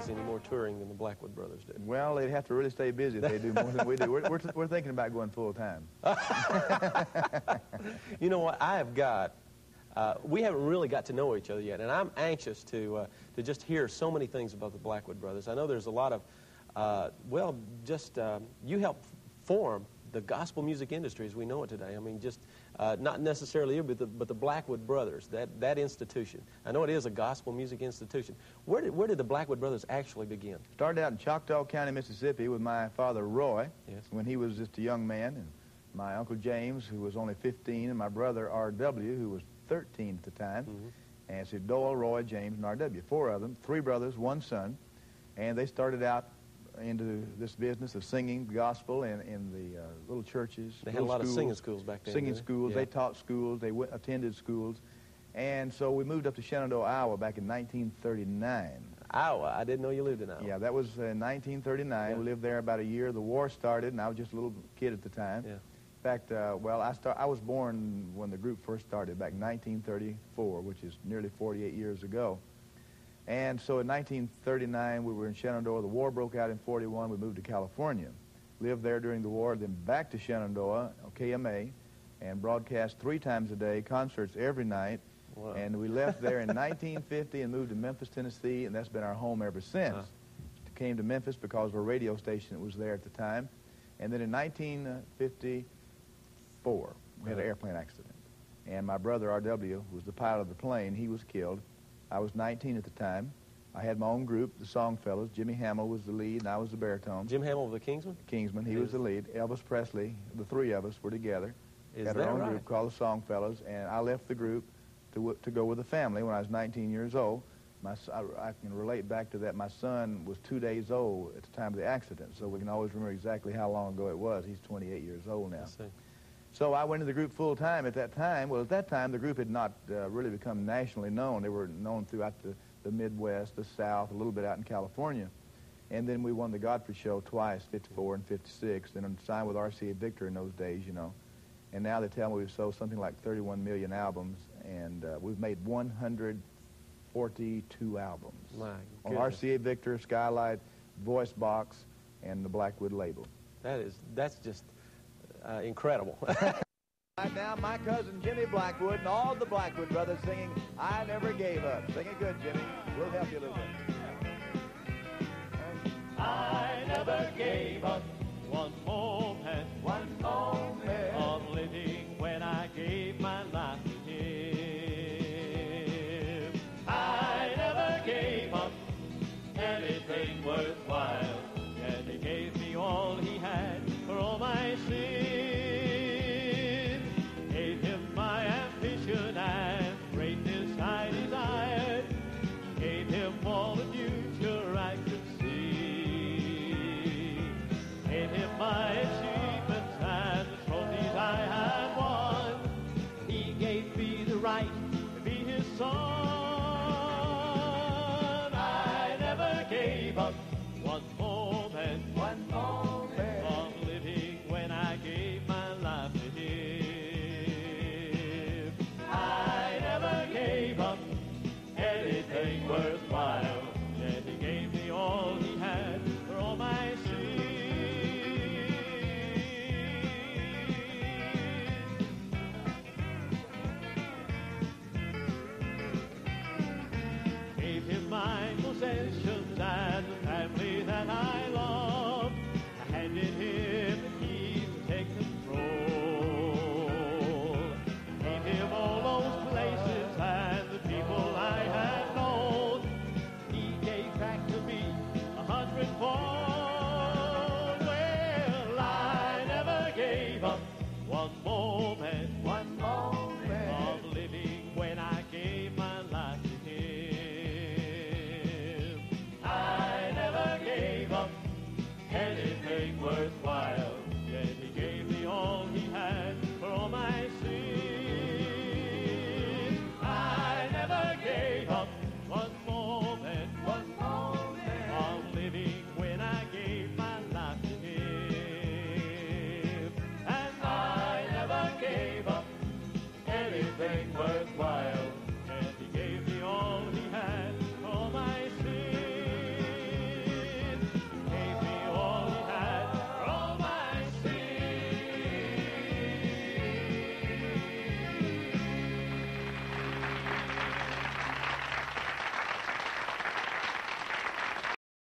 does any more touring than the Blackwood Brothers do. Well, they'd have to really stay busy if they do more than we do. We're thinking about going full time. You know what? I have got. We haven't really got to know each other yet, and I'm anxious to just hear so many things about the Blackwood Brothers. I know there's a lot of, you helped form the gospel music industry as we know it today. I mean, just not necessarily you, but the Blackwood Brothers, that institution. I know it is a gospel music institution. Where did the Blackwood Brothers actually begin? Started out in Choctaw County, Mississippi, with my father Roy, yes, when he was just a young man, and my uncle James, who was only 15, and my brother R.W., who was 13 at the time. Mm-hmm. And so Doyle, Roy, James, and R.W., 4 of them, 3 brothers, 1 son, and they started out into this business of singing gospel in the little churches. They had a lot of singing schools back then. Singing schools. Yeah. They taught schools. They attended schools. And so we moved up to Shenandoah, Iowa back in 1939. Iowa? I didn't know you lived in Iowa. Yeah, that was in 1939. Yeah. We lived there about a year. The war started, and I was just a little kid at the time. Yeah. In fact, I was born when the group first started back in 1934, which is nearly 48 years ago. And so in 1939, we were in Shenandoah. The war broke out in 41. We moved to California, lived there during the war, then back to Shenandoah, KMA, and broadcast 3 times a day, concerts every night. Wow. And we left there in 1950 and moved to Memphis, Tennessee, and that's been our home ever since. Came to Memphis because of a radio station that was there at the time. And then in 1954, we had an airplane accident. And my brother, R.W., who was the pilot of the plane, he was killed. I was 19 at the time. I had my own group, the Songfellows. Jimmy Hamill was the lead, and I was the baritone. Jim Hamill of the Kingsmen? Kingsman, he was the lead. Elvis Presley, the 3 of us were together. Had our own group called the Songfellows, and I left the group to go with the family when I was 19 years old. I can relate back to that. My son was 2 days old at the time of the accident, so we can always remember exactly how long ago it was. He's 28 years old now. I see. So I went into the group full time at that time. Well, at that time, the group had not really become nationally known. They were known throughout the Midwest, the South, a little bit out in California. And then we won the Godfrey Show twice, 54 and 56, and signed with RCA Victor in those days, you know. And now they tell me we've sold something like 31 million albums, and we've made 142 albums. My on goodness. RCA Victor, Skylight, Voice Box, and the Blackwood label. That's just incredible. Right now, my cousin Jimmy Blackwood and all the Blackwood brothers singing "I Never Gave Up." Sing it good, Jimmy. We'll help you a little bit. I never gave up.